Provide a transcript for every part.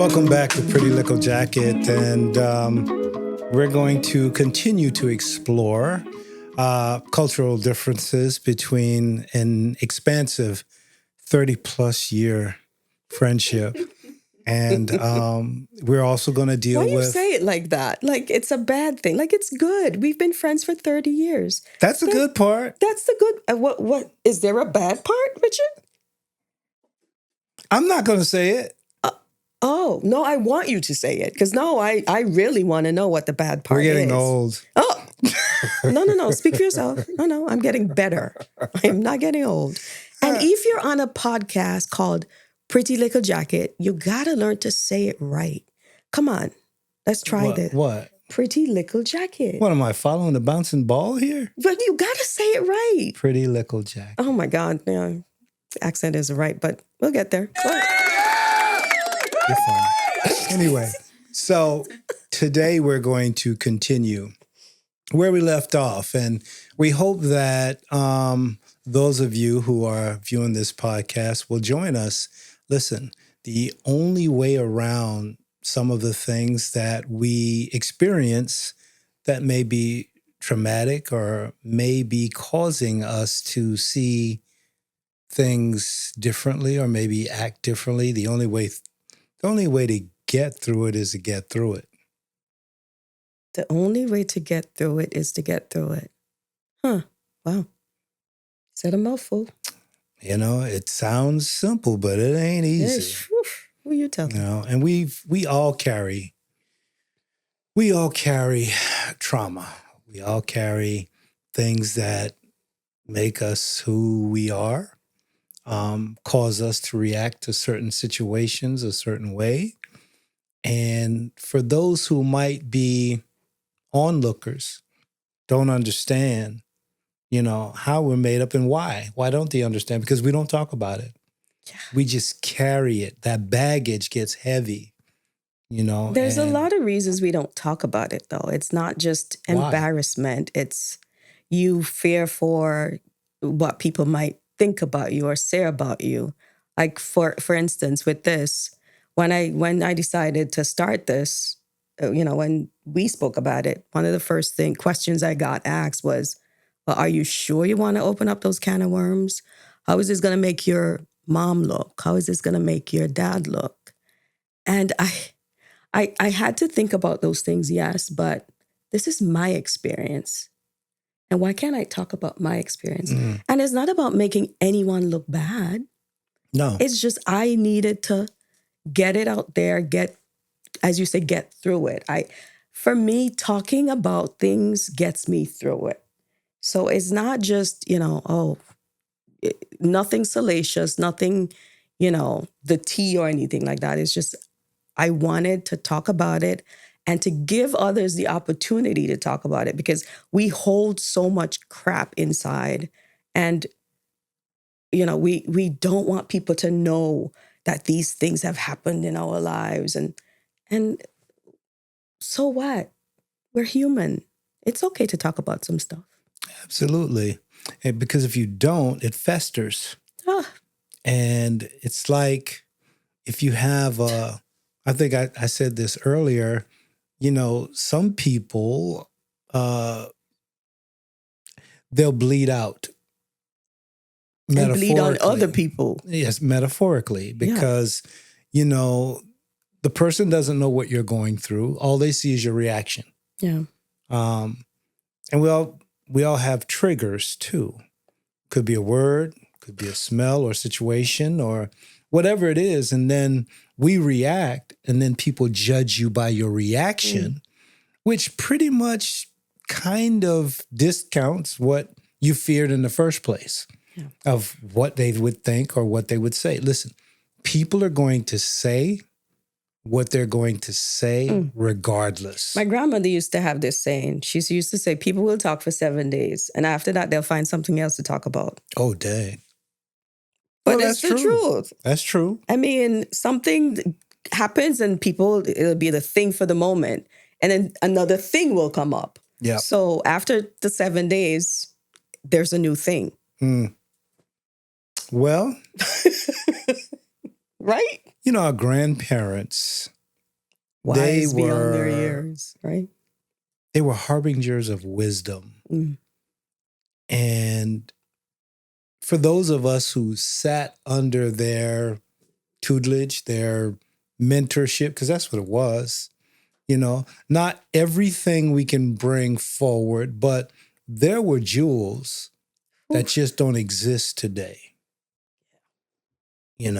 Welcome back to Pretty Likkle Jacket, and we're going to continue to explore cultural differences between an expansive 30-plus year friendship. And we're also going to deal with... Why you say it like that? Like it's a bad thing. Like it's good. We've been friends for 30 years. That's the good part. That's the good... What? Is there a bad part, Richard? I'm not going to say it. Oh, no, I want you to say it. Because no, I really want to know what the bad part is. We're getting old. Oh, no. Speak for yourself. No, I'm getting better. I'm not getting old. And if you're on a podcast called Pretty Likkle Jacket, you got to learn to say it right. Come on. Let's try this. What? Pretty Likkle Jacket. What, am I following the bouncing ball here? But you got to say it right. Pretty Likkle Jacket. Oh, my God. Yeah, the accent isn't right, but we'll get there. You're funny. Anyway, so today we're going to continue where we left off. And we hope that those of you who are viewing this podcast will join us. Listen, the only way around some of the things that we experience that may be traumatic or may be causing us to see things differently or maybe act differently, the only way to get through it is to get through it. The only way to get through it is to get through it. Huh. Wow. Said a mouthful. You know, it sounds simple, but it ain't easy. Who you telling? You know, and we all carry trauma. We all carry things that make us who we are. Cause us to react to certain situations a certain way. And for those who might be onlookers, don't understand, you know, how we're made up and why. Why don't they understand? Because we don't talk about it. Yeah. We just carry it. That baggage gets heavy, you know. There's a lot of reasons we don't talk about it, though. It's not just embarrassment. Why? It's you fear for what people might think about you or say about you. Like for instance, with this, when I decided to start this, you know, when we spoke about it, one of the first questions I got asked was, well, are you sure you want to open up those can of worms? How is this going to make your mom look? How is this going to make your dad look? And I had to think about those things, yes, but this is my experience. And why can't I talk about my experience? Mm. And it's not about making anyone look bad. No. It's just I needed to get it out there, as you say, get through it. For me, talking about things gets me through it. So it's not just, you know, nothing salacious, nothing, you know, the tea or anything like that. It's just I wanted to talk about it and to give others the opportunity to talk about it because we hold so much crap inside. And, you know, we don't want people to know that these things have happened in our lives. And so what? We're human. It's okay to talk about some stuff. Absolutely. And because if you don't, it festers. And it's like if you have I think I said this earlier, you know, some people, they'll bleed out. And bleed on other people. Yes, metaphorically, because, you know, the person doesn't know what you're going through. All they see is your reaction. Yeah. And we all have triggers too. Could be a word, could be a smell or situation or whatever it is. And then we react and then people judge you by your reaction, which pretty much kind of discounts what you feared in the first place of what they would think or what they would say. Listen, people are going to say what they're going to say regardless. My grandmother used to have this saying. She used to say, people will talk for 7 days, and after that, they'll find something else to talk about. Oh, dang. But well, it's the truth. That's true. I mean, something happens and it'll be the thing for the moment, and then another thing will come up. Yeah. So after the 7 days, there's a new thing. Well, right? You know, our grandparents Wise beyond their years, right? They were harbingers of wisdom. Mm. And for those of us who sat under their tutelage, their mentorship, because that's what it was, not everything we can bring forward, but there were jewels that just don't exist today. I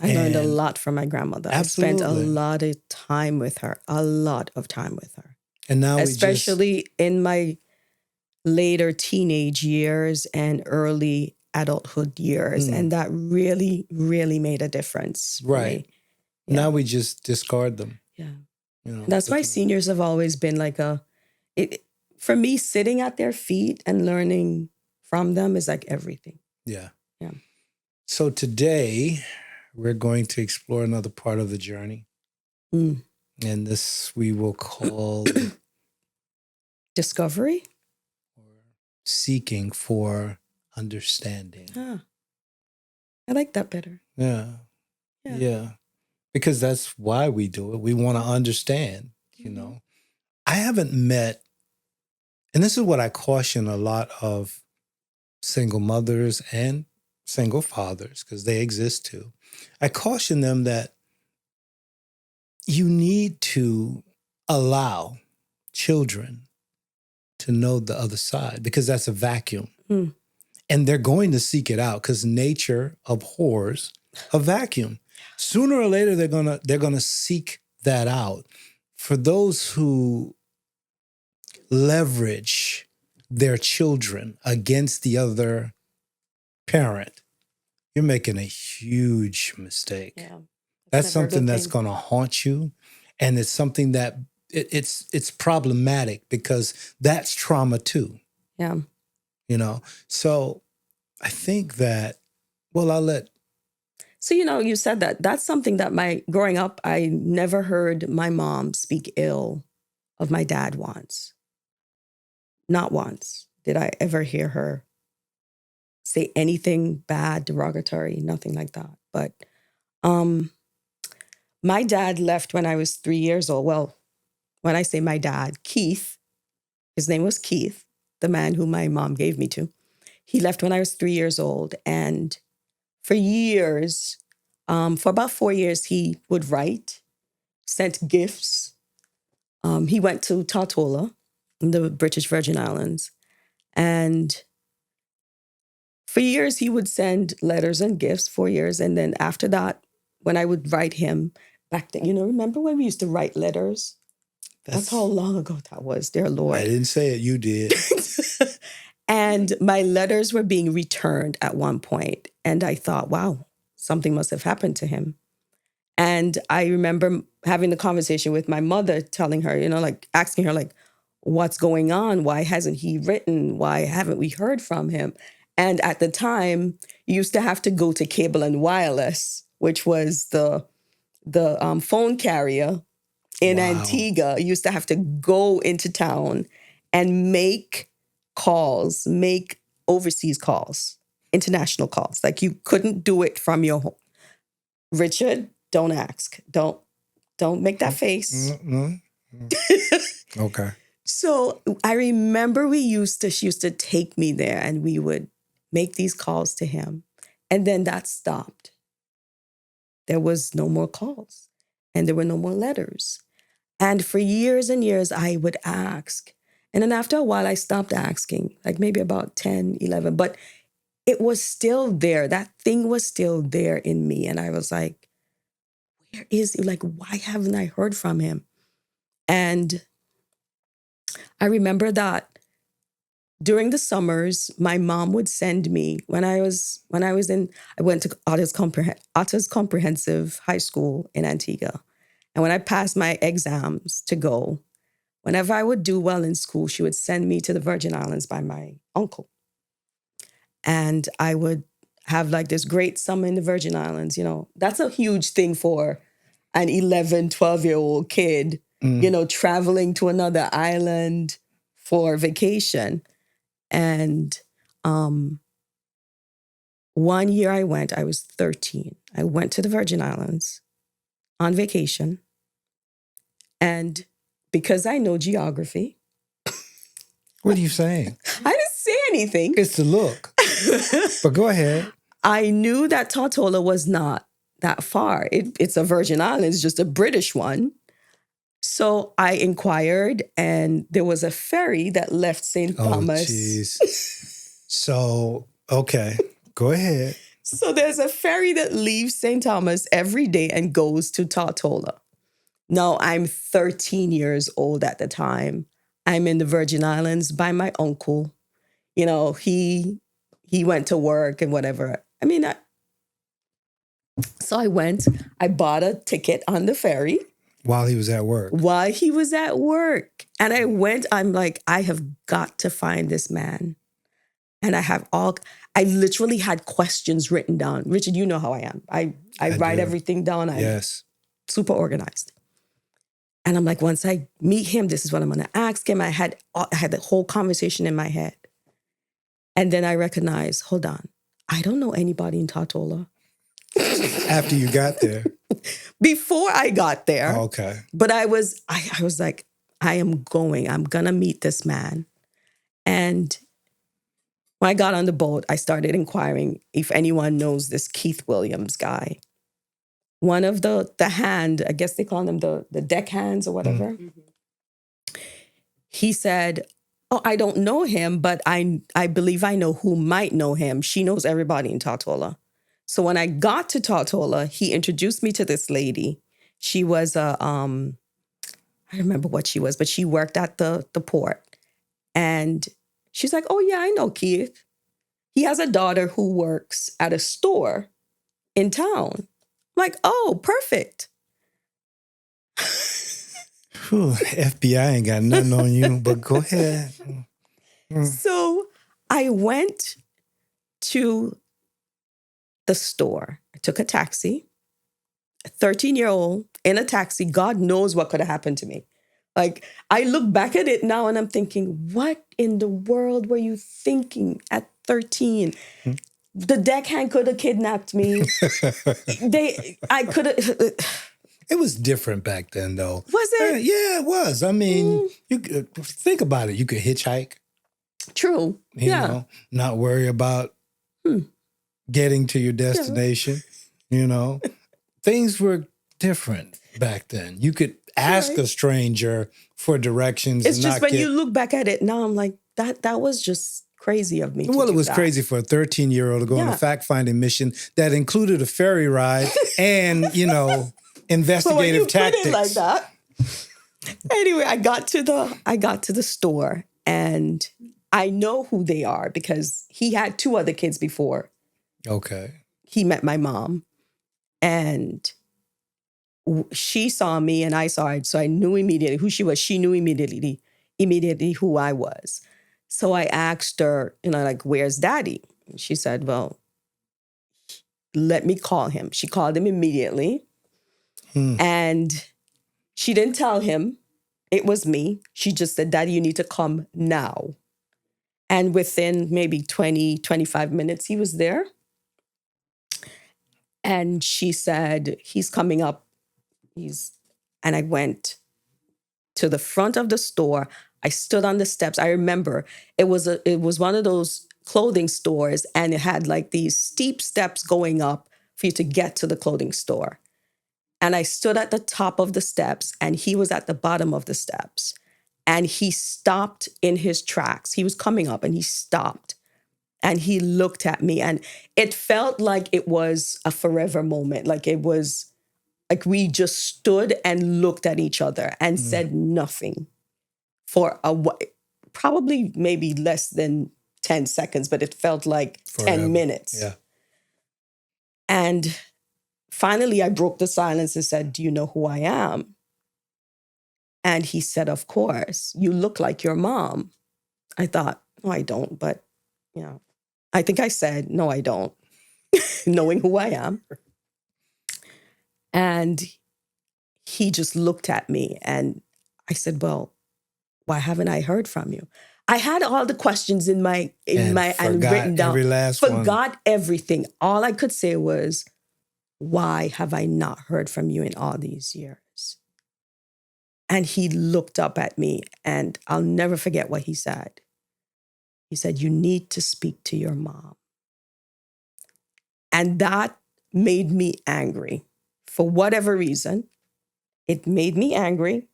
learned a lot from my grandmother. Absolutely. I spent a lot of time with her, And now especially in my later teenage years and early adulthood years. And that really, really made a difference for me. Yeah. Now we just discard them. Yeah. That's why seniors have always been like for me, sitting at their feet and learning from them is like everything. Yeah. Yeah. So today we're going to explore another part of the journey. And this we will call discovery or seeking for understanding. I like that better. Yeah. Because that's why we do it. We want to understand, I haven't met, and this is what I caution a lot of single mothers and single fathers, because they exist too. I caution them that you need to allow children to know the other side, because that's a vacuum. And they're going to seek it out because nature abhors a vacuum. Sooner or later, they're gonna seek that out. For those who leverage their children against the other parent, you're making a huge mistake. Yeah. That's something that's going to haunt you. And it's something that it's problematic because that's trauma too. Yeah. So I think that, So, you said that's something that growing up, I never heard my mom speak ill of my dad once. Not once did I ever hear her say anything bad, derogatory, nothing like that. But my dad left when I was 3 years old. Well, when I say my dad, Keith, his name was Keith, the man who my mom gave me to. He left when I was 3 years old. And for years, for about 4 years, he would write, sent gifts. He went to Tortola in the British Virgin Islands. And for years, he would send letters and gifts, 4 years. And then after that, when I would write him back then, remember when we used to write letters? That's how long ago that was, dear Lord. I didn't say it, you did. And my letters were being returned at one point. And I thought, wow, something must have happened to him. And I remember having the conversation with my mother, telling her, asking her, what's going on? Why hasn't he written? Why haven't we heard from him? And at the time, you used to have to go to Cable and Wireless, which was the phone carrier in Antigua. You used to have to go into town and make overseas calls, international calls. You couldn't do it from your home. Richard, don't ask. Don't make that face. Okay. So I remember she used to take me there and we would make these calls to him. And then that stopped. There was no more calls and there were no more letters. And for years and years, I would ask. And then after a while, I stopped asking, maybe about 10, 11. But it was still there. That thing was still there in me. And I was like, where is he? Why haven't I heard from him? And I remember that during the summers, my mom would send me I went to Otters Comprehensive High School in Antigua. And when I passed my exams to go, whenever I would do well in school, she would send me to the Virgin Islands by my uncle. And I would have this great summer in the Virgin Islands. That's a huge thing for an 11, 12-year-old kid, traveling to another island for vacation. And one year I was 13. I went to the Virgin Islands on vacation. And because I know geography, What are you saying? I didn't say anything. It's the look. But go ahead. I knew that Tortola was not that far. It's a Virgin Islands, just a British one. So I inquired, and there was a ferry that left St. Thomas. Jeez. So, okay, go ahead. So there's a ferry that leaves St. Thomas every day and goes to Tortola. Now, I'm 13 years old at the time. I'm in the Virgin Islands by my uncle. You know, he went to work and whatever. I mean, so I went. I bought a ticket on the ferry. While he was at work. While he was at work. And I went, I'm like, I have got to find this man. And I literally had questions written down. Richard, you know how I am. I write everything down. I'm super organized. And I'm like, once I meet him, this is what I'm going to ask him. I had the whole conversation in my head. And then I recognized, hold on, I don't know anybody in Tortola. After you got there. Before I got there. Okay. But I was like, I'm going to meet this man. And when I got on the boat, I started inquiring if anyone knows this Keith Williams guy. One of the hand, I guess they call them the deck hands or whatever. Mm-hmm. He said, oh, I don't know him, but I believe I know who might know him. She knows everybody in Tortola. So when I got to Tortola, he introduced me to this lady. She was I remember what she was, but she worked at the port. And she's like, oh yeah, I know Keith. He has a daughter who works at a store in town. I'm like, oh, perfect. Whew, FBI ain't got nothing on you, but go ahead. So I went to the store. I took a taxi, a 13-year-old in a taxi. God knows what could have happened to me. Like, I look back at it now and I'm thinking, what in the world were you thinking at 13? The deckhand could have kidnapped me. I could have. It was different back then, though. Was it? Yeah, it was. I mean, you could think about it. You could hitchhike. True. You know, not worry about getting to your destination. Yeah. You know, things were different back then. You could ask a stranger for directions. It's just when you look back at it now, I'm like, that was just crazy of me. Well, it was crazy for a 13-year-old to go on a fact-finding mission that included a ferry ride and, you know, investigative tactics. Put it like that. Anyway, I got to the store, and I know who they are because he had 2 other kids before. Okay. He met my mom, and she saw me and I saw her, so I knew immediately who she was. She knew immediately who I was. So I asked her, you know, like, where's Daddy? And she said, well, let me call him. She called him immediately. And she didn't tell him it was me. She just said, Daddy, you need to come now. And within maybe 20, 25 minutes, he was there. And she said, he's coming up. And I went to the front of the store. I stood on the steps. I remember it was one of those clothing stores, and it had like these steep steps going up for you to get to the clothing store. And I stood at the top of the steps, and he was at the bottom of the steps. And he stopped in his tracks. He was coming up, and he stopped. And he looked at me, and it felt like it was a forever moment. Like it was like we just stood and looked at each other and said nothing for probably maybe less than 10 seconds, but it felt like forever. 10 minutes. Yeah. And finally, I broke the silence and said, do you know who I am? And he said, of course, you look like your mom. I thought, no, I don't. But, you know, I think I said, no, I don't, knowing who I am. And he just looked at me and I said, well, why haven't I heard from you? I had all the questions in my and written down. Forgot everything. All I could say was, why have I not heard from you in all these years? And he looked up at me, and I'll never forget what he said. He said, "You need to speak to your mom." And that made me angry. For whatever reason, it made me angry.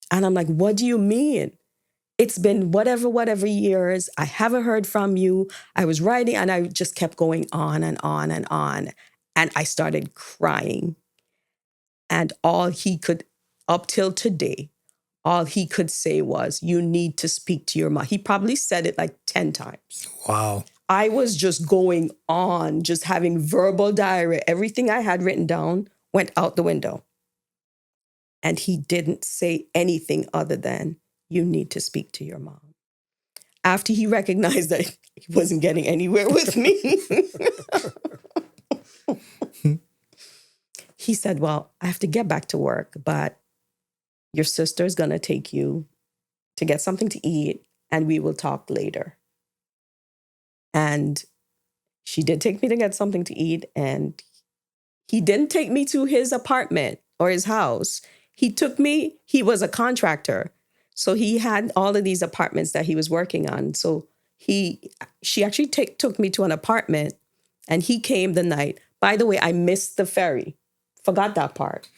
And I'm like, what do you mean? It's been whatever years. I haven't heard from you. I was writing, and I just kept going on and on and on. And I started crying. And all he could, up till today, all he could say was, "You need to speak to your mom." He probably said it like 10 times. Wow. I was just going on, just having verbal diarrhea. Everything I had written down went out the window. And he didn't say anything other than, "You need to speak to your mom." After he recognized that he wasn't getting anywhere with me, he said, "Well, I have to get back to work, but your sister's going to take you to get something to eat, and we will talk later." And she did take me to get something to eat, and he didn't take me to his apartment or his house. He was a contractor. So he had all of these apartments that he was working on. So she actually took me to an apartment, and he came the night. By the way, I missed the ferry. Forgot that part.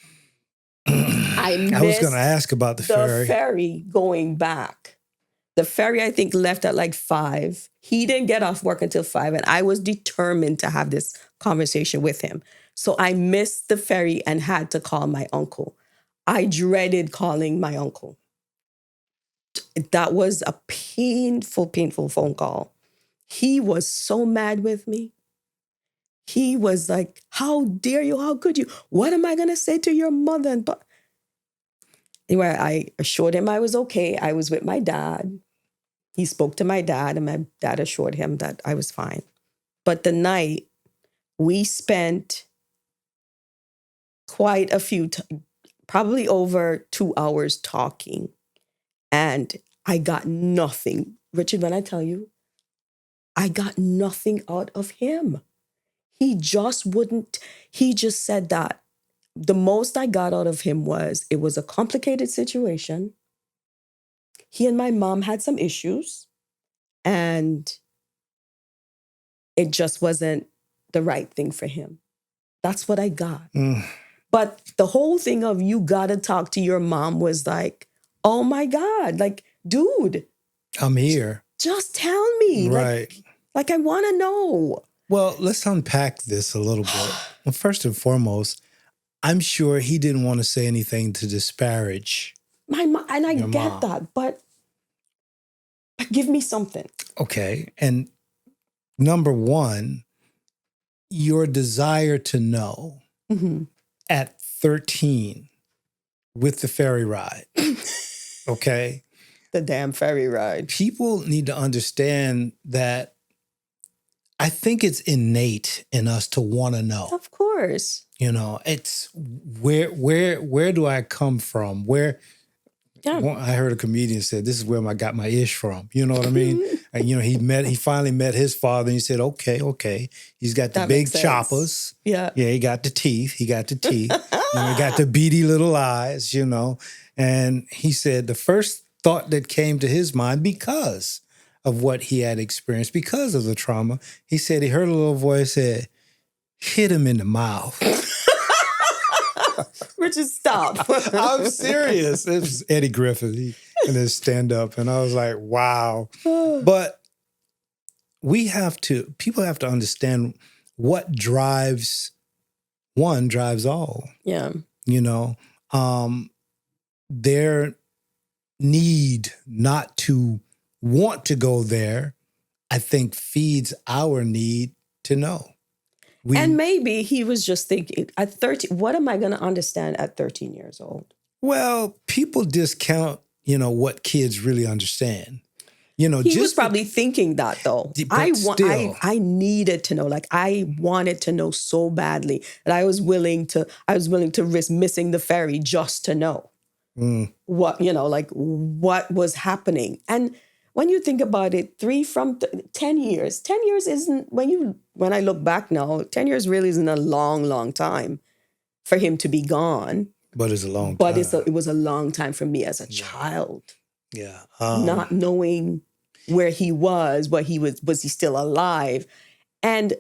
I was going to ask about the ferry. The ferry going back. The ferry, I think, left at like 5. He didn't get off work until 5, and I was determined to have this conversation with him. So I missed the ferry and had to call my uncle. I dreaded calling my uncle. That was a painful phone call. He was so mad with me. He was like, "How dare you? How could you? What am I going to say to your mother?" Anyway, I assured him I was okay. I was with my dad. He spoke to my dad, and my dad assured him that I was fine. But the night, we spent quite a few, probably over 2 hours talking. And I got nothing. Richard, when I tell you, I got nothing out of him. He just said that the most I got out of him was, it was a complicated situation. He and my mom had some issues, and it just wasn't the right thing for him. That's what I got. But the whole thing of, "You got to talk to your mom," was like, oh my God, like, dude. I'm here. Just tell me. Right. Like I want to know. Well, let's unpack this a little bit. Well, first and foremost, I'm sure he didn't want to say anything to disparage my mom, and I your get mom. that, but give me something. Okay. And number one, your desire to know at 13 with the ferry ride. Okay. The damn ferry ride. People need to understand that I think it's innate in us to want to know. Of course. You know, it's where do I come from? I heard a comedian said, "This is where I got my ish from." You know what I mean? And, you know, he finally met his father, and he said, okay. He's got the big choppers. Yeah. Yeah, he got the teeth. You know, he got the beady little eyes, you know. And he said the first thought that came to his mind, because of what he had experienced, because of the trauma, he said he heard a little voice said, "Hit him in the mouth." Richard, stop. I'm serious. It was Eddie Griffin in his stand-up. And I was like, wow. But people have to understand what drives all. Yeah. You know, their need not to want to go there, I think, feeds our need to know. And maybe he was just thinking, at 13, what am I going to understand at 13 years old? Well, people discount, you know, what kids really understand. You know, he was probably thinking that, though. I needed to know. Like, I wanted to know so badly that I was willing to risk missing the ferry just to know what was happening. And when you think about it, 10 years isn't, when I look back now, 10 years really isn't a long, long time for him to be gone. But it's a long But time. it was a long time for me as a child, Yeah. not knowing where he was, was he still alive? And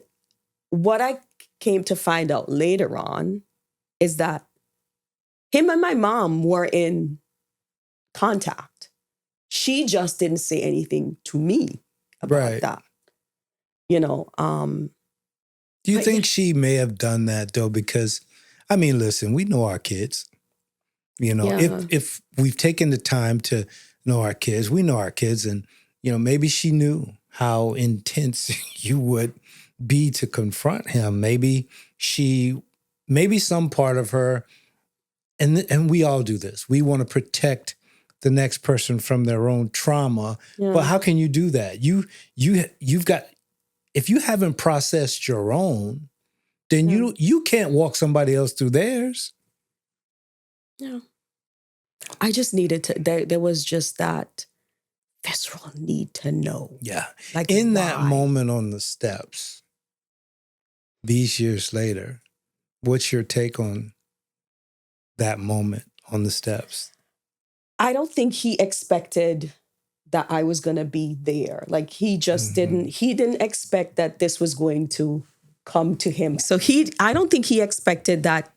what I came to find out later on is that him and my mom were in contact. She just didn't say anything to me about that. You know, do you think she may have done that though? Because, I mean, listen, we know our kids. You know, if we've taken the time to know our kids, we know our kids, and maybe she knew how intense you would be to confront him. Maybe some part of her, and we all do this. We want to protect the next person from their own trauma. Yeah. But how can you do that? You've got, if you haven't processed your own, then you can't walk somebody else through theirs. Yeah. I just needed to, there was just that visceral need to know. Yeah. Like in that moment on the steps, these years later, what's your take on that moment on the steps? I don't think he expected that I was going to be there. Like he just didn't expect that this was going to come to him. So I don't think he expected that,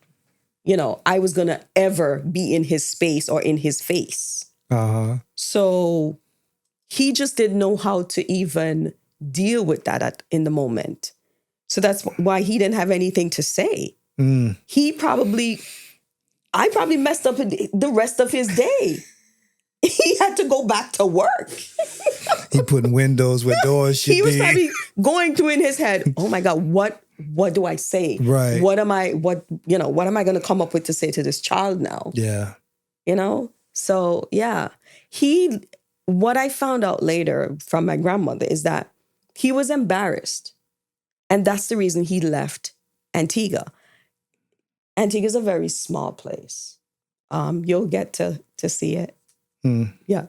I was going to ever be in his space or in his face. Uh-huh. So he just didn't know how to even deal with that in the moment. So that's why he didn't have anything to say. Mm. I probably messed up the rest of his day. He had to go back to work. He putting windows where doors should be. He was probably going through in his head, oh my God, what do I say? Right. What am I going to come up with to say to this child now? Yeah. So yeah, what I found out later from my grandmother is that he was embarrassed. And that's the reason he left Antigua. Antigua is a very small place. You'll get to see it. Mm. Yeah.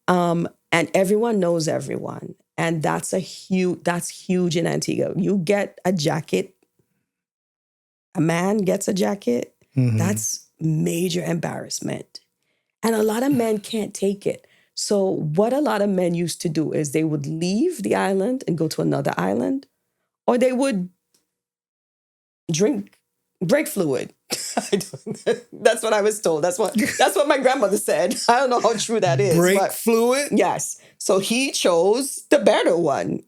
And everyone knows everyone. And that's huge in Antigua. You get a jacket, a man gets a jacket, that's major embarrassment. And a lot of men can't take it. So what a lot of men used to do is they would leave the island and go to another island, or they would drink brake fluid. That's what I was told. That's what my grandmother said. I don't know how true that is. Brake fluid? Yes. So he chose the better one.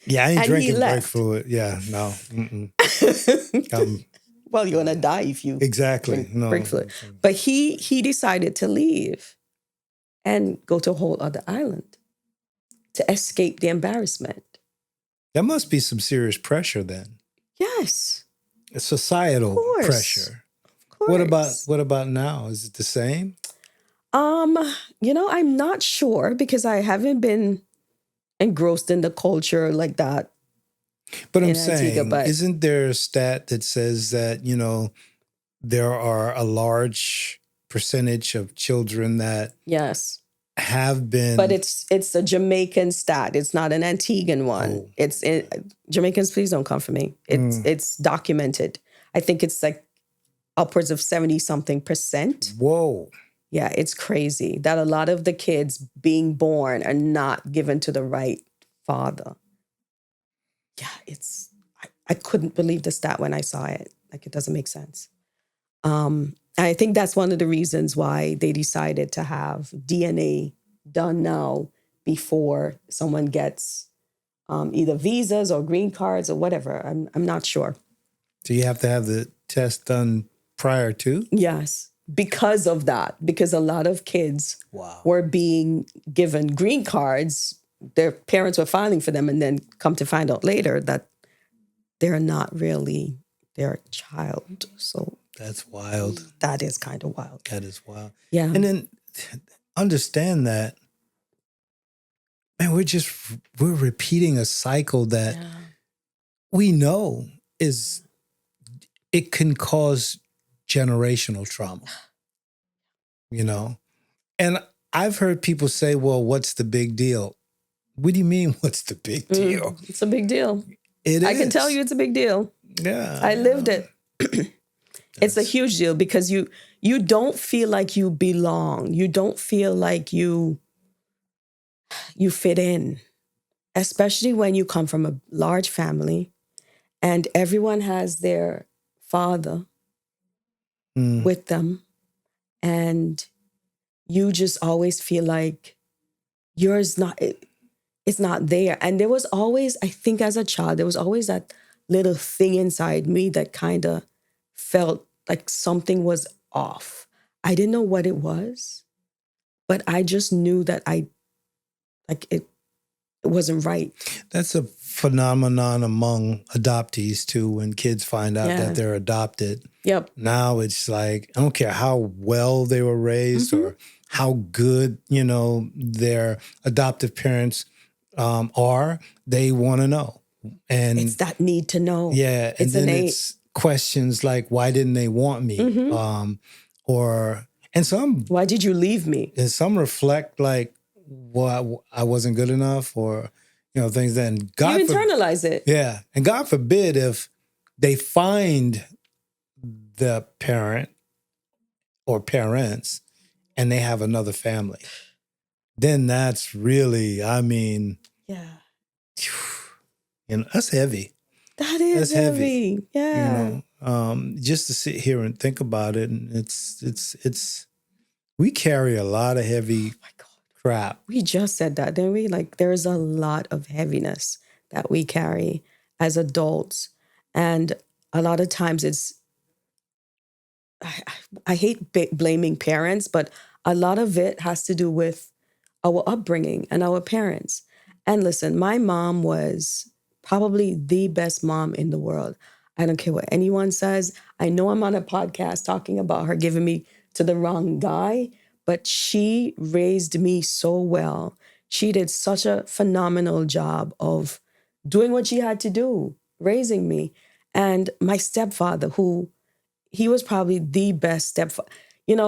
Yeah, I ain't drinking brake fluid. Yeah, no. Well, you're gonna die if you drink brake fluid. But he decided to leave and go to a whole other island to escape the embarrassment. There must be some serious pressure then. Yes. Societal pressure. Of course. What about now? Is it the same? I'm not sure because I haven't been engrossed in the culture like that. But I'm saying, isn't there a stat that says that, there are a large percentage of children that have been... But it's a Jamaican stat. It's not an Antiguan one. Oh. Jamaicans, please don't come for me. It's documented. I think it's like upwards of 70-something%. Whoa. Yeah, it's crazy that a lot of the kids being born are not given to the right father. Yeah, I couldn't believe the stat when I saw it. Like, it doesn't make sense. I think that's one of the reasons why they decided to have DNA done now before someone gets either visas or green cards or whatever. I'm not sure. Do you have to have the test done prior to? Yes, because of that. Because a lot of kids were being given green cards. Their parents were filing for them and then come to find out later that they're not really their child. So that's wild. That is kind of wild. That is wild. Yeah. And then understand that, man, we're repeating a cycle that we know it can cause generational trauma, And I've heard people say, well, what's the big deal? What do you mean, what's the big deal? It's a big deal. It is. I can tell you it's a big deal. Yeah. I lived it. It's a huge deal because you don't feel like you belong. You don't feel like you fit in, especially when you come from a large family and everyone has their father with them, and you just always feel like yours not it's not there. And there was always, I think as a child, there was always that little thing inside me that kind of felt like something was off. I didn't know what it was, but I just knew that it wasn't right. That's a phenomenon among adoptees too, when kids find out that they're adopted. Yep. Now it's like, I don't care how well they were raised or how good, their adoptive parents are, they want to know. And it's that need to know. Yeah. And then it's questions like, why didn't they want me? And some... Why did you leave me? And some reflect like, well, I wasn't good enough, or, things that... And God, you internalize it. Yeah. And God forbid if they find the parent or parents and they have another family, then that's really, that's heavy. That's heavy. Yeah. Just to sit here and think about it, and it's we carry a lot of heavy crap. We just said that, didn't we? Like, there's a lot of heaviness that we carry as adults, and a lot of times it's... I hate blaming parents, but a lot of it has to do with our upbringing and our parents. And listen, my mom was probably the best mom in the world. I don't care what anyone says. I know I'm on a podcast talking about her giving me to the wrong guy, but she raised me so well. She did such a phenomenal job of doing what she had to do, raising me. And my stepfather, he was probably the best stepfather.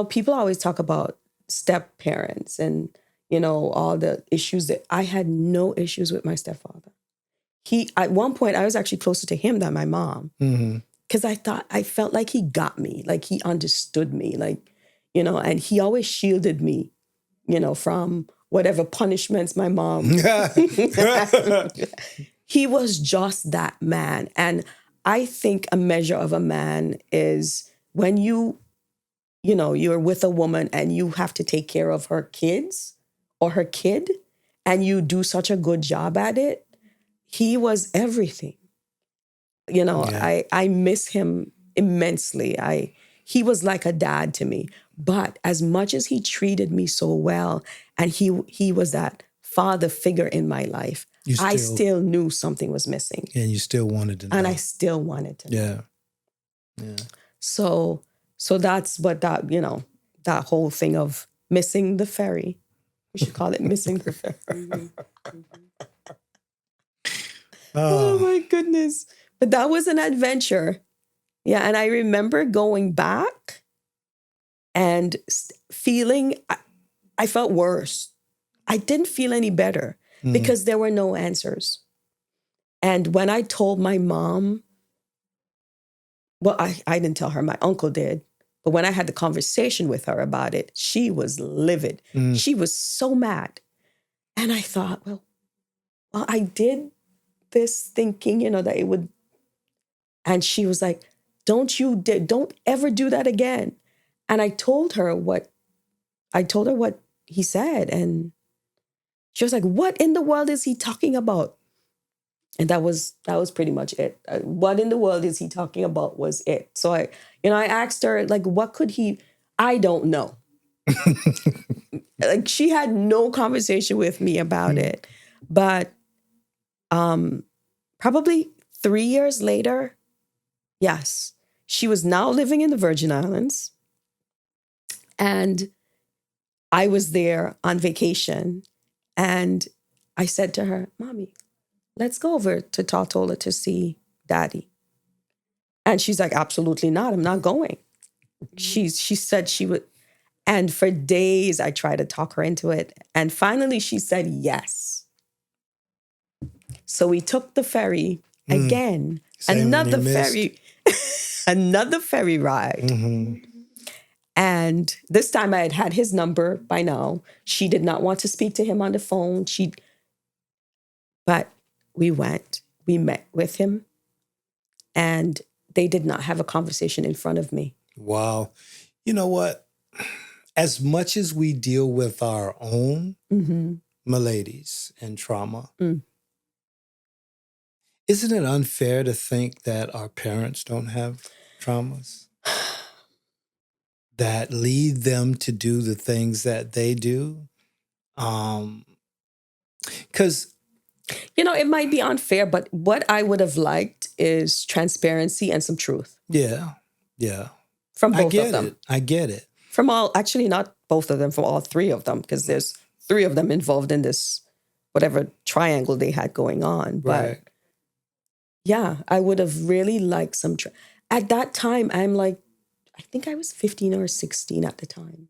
People always talk about step parents and, all the issues that I had no issues with my stepfather. At one point, I was actually closer to him than my mom, because I felt like he got me, like he understood me, like, and he always shielded me, from whatever punishments my mom. He was just that man. And I think a measure of a man is when you're with a woman and you have to take care of her kids or her kid, and you do such a good job at it. He was everything. I miss him immensely. He was like a dad to me. But as much as he treated me so well, and he was that father figure in my life, I still knew something was missing. And you still wanted to know. And I still wanted to know. Yeah. So that's what that whole thing of missing the ferry. We should call it missing the ferry. Oh my goodness. But that was an adventure. Yeah. And I remember going back and feeling, I felt worse. I didn't feel any better because there were no answers. And when I told my mom, well, I didn't tell her, my uncle did. But when I had the conversation with her about it, she was livid. She was so mad. And I thought, well, I did this thinking, that it would. And she was like, don't ever do that again. And I told her what he said. And she was like, what in the world is he talking about? And that was pretty much it. What in the world is he talking about was it. So I asked her, like, what could he, I don't know. Like, she had no conversation with me about it. But probably 3 years later, yes, she was now living in the Virgin Islands. And I was there on vacation. And I said to her, Mommy, let's go over to Tortola to see Daddy. And she's like, absolutely not. I'm not going. She said she would. And for days, I tried to talk her into it. And finally, she said yes. So we took the ferry again. Another ferry. another ferry ride. Mm-hmm. And this time I had had his number by now. She did not want to speak to him on the phone. But we met with him, and they did not have a conversation in front of me. Wow. You know what? As much as we deal with our own maladies and trauma, isn't it unfair to think that our parents don't have traumas that lead them to do the things that they do? Because it might be unfair, but what I would have liked is transparency and some truth. yeah. From both of them. I get it. From all, actually not both of them, from all three of them, because there's three of them involved in this, whatever triangle they had going on. But yeah, I would have really liked some, at that time, I'm like, I think I was 15 or 16 at the time.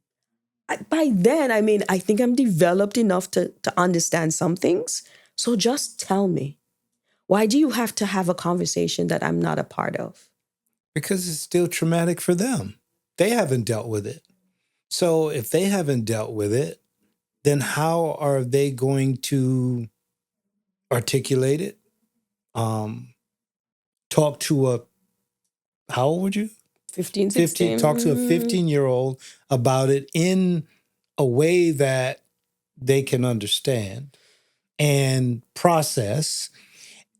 By then, I think I'm developed enough to understand some things. So just tell me, why do you have to have a conversation that I'm not a part of? Because it's still traumatic for them. They haven't dealt with it. So if they haven't dealt with it, then how are they going to articulate it? Talk to how old were you? 15, 16. Talk to a 15-year-old about it in a way that they can understand and process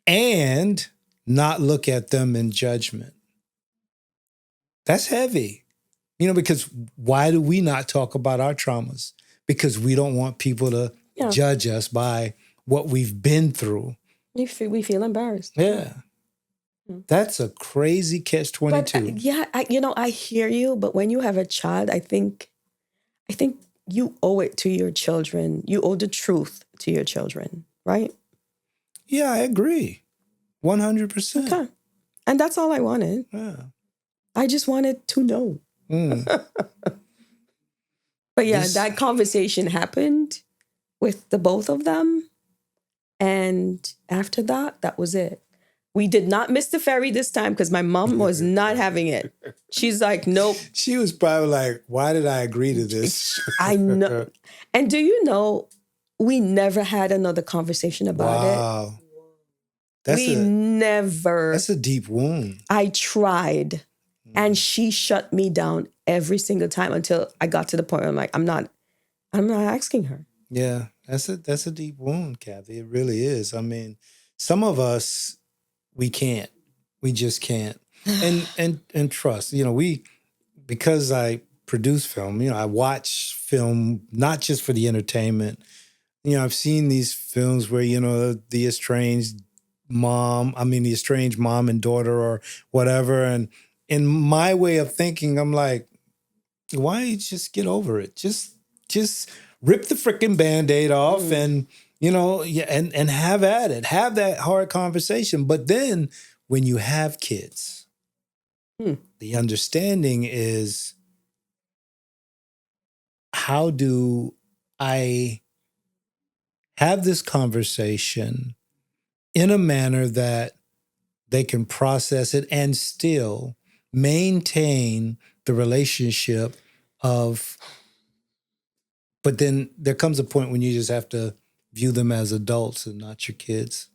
and not look at them in judgment. That's heavy. Because why do we not talk about our traumas? Because we don't want people to judge us by what we've been through. We feel embarrassed. Yeah. That's a crazy catch-22. I hear you, but when you have a child, I think you owe it to your children. You owe the truth to your children, right? Yeah, I agree. 100%. Okay. And that's all I wanted. Yeah. I just wanted to know. But yeah, that conversation happened with the both of them. And after that was it. We did not miss the ferry this time because my mom was not having it. She's like, nope. She was probably like, why did I agree to this? I know. And do you know, we never had another conversation about it. Wow. Never. That's a deep wound. I tried. And she shut me down every single time until I got to the point where I'm like, I'm not asking her. Yeah, that's a deep wound, Kathy. It really is. Some of us, we can't. We just can't. And trust. Because I produce film, I watch film not just for the entertainment. I've seen these films where, the estranged mom and daughter or whatever. And in my way of thinking, I'm like, why just get over it? Just rip the freaking Band-Aid off and, and have at it. Have that hard conversation. But then when you have kids, the understanding is, how do I have this conversation in a manner that they can process it and still maintain the relationship of, but then there comes a point when you just have to view them as adults and not your kids.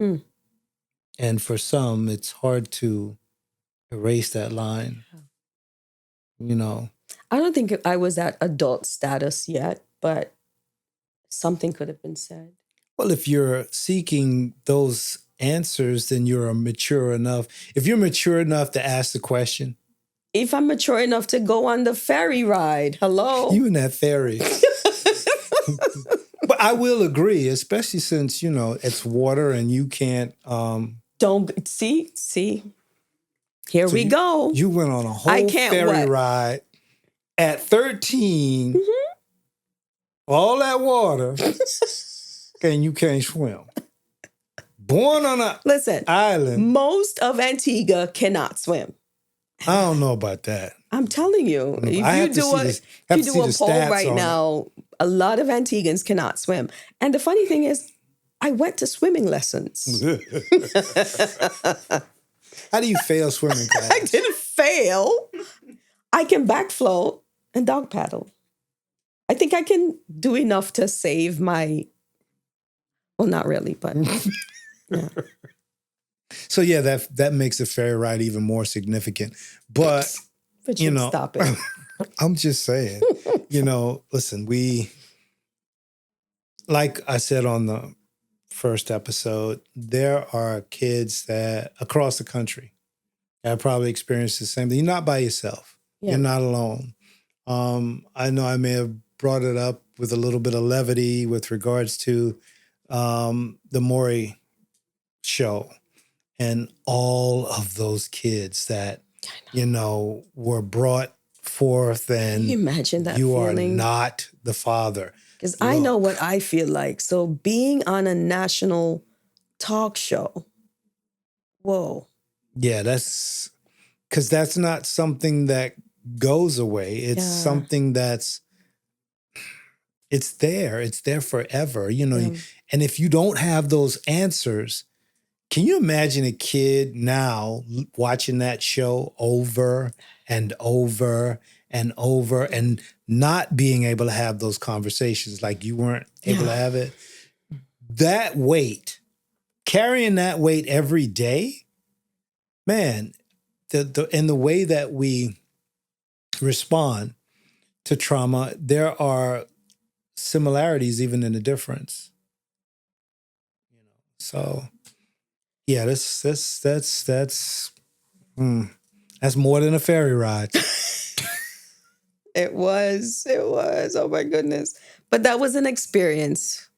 And for some, it's hard to erase that line. I don't think I was at adult status yet, but something could have been said. Well, if you're seeking those answers, then you're mature enough. If you're mature enough to ask the question. If I'm mature enough to go on the ferry ride, hello. You and that ferry. But I will agree, especially since, it's water and you can't. Don't see. Here we go. You went on a whole ferry ride at 13. All that water. And you can't swim. Born on an island. Most of Antigua cannot swim. I don't know about that. I'm telling you. If you do a poll right now, a lot of Antiguans cannot swim. And the funny thing is, I went to swimming lessons. How do you fail swimming class? I didn't fail. I can back float and dog paddle. I think I can do enough to save my, well, not really, but yeah. So yeah, that makes the ferry ride even more significant. But you know, stop it. I'm just saying, listen, like I said on the first episode, there are kids that across the country that probably experienced the same thing. You're not by yourself. Yeah. You're not alone. I know I may have brought it up with a little bit of levity with regards to the Maury show and all of those kids that, were brought forth, and can you imagine that you feeling? Are not the father. Because I know what I feel like. So being on a national talk show, whoa. Yeah, that's because that's not something that goes away. It's something that's, it's there. It's there forever, And if you don't have those answers, can you imagine a kid now watching that show over and over and over and not being able to have those conversations like you weren't able to have it? That weight, carrying that weight every day, man, in the way that we respond to trauma, there are similarities even in the difference. So, yeah, that's more than a ferry ride. It was. Oh my goodness. But that was an experience.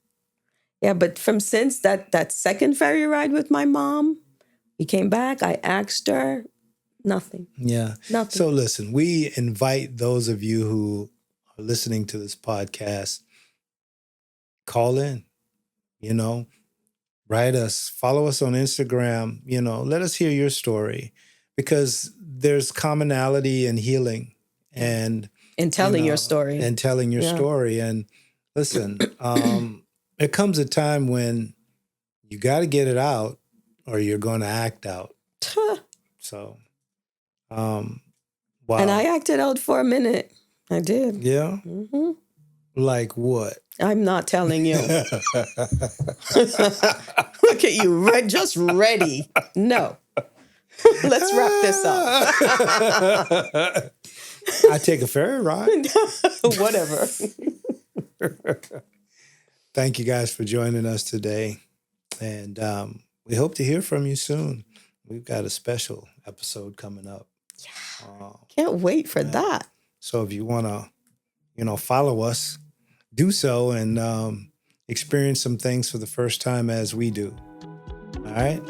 Yeah, but since that second ferry ride with my mom, we came back, I asked her, nothing. Yeah. Nothing. So listen, we invite those of you who are listening to this podcast, call in, write us, follow us on Instagram, let us hear your story, because there's commonality in healing and in telling your story. And telling your story. And listen, there comes a time when you got to get it out or you're going to act out. So, wow. And I acted out for a minute. I did. Yeah? Mm-hmm. Like what? I'm not telling you. Look at you, just ready. No. Let's wrap this up. I take a ferry ride. Whatever. Thank you guys for joining us today. And we hope to hear from you soon. We've got a special episode coming up. Yeah. Can't wait for that. So if you want to, follow us, do so and experience some things for the first time as we do. All right?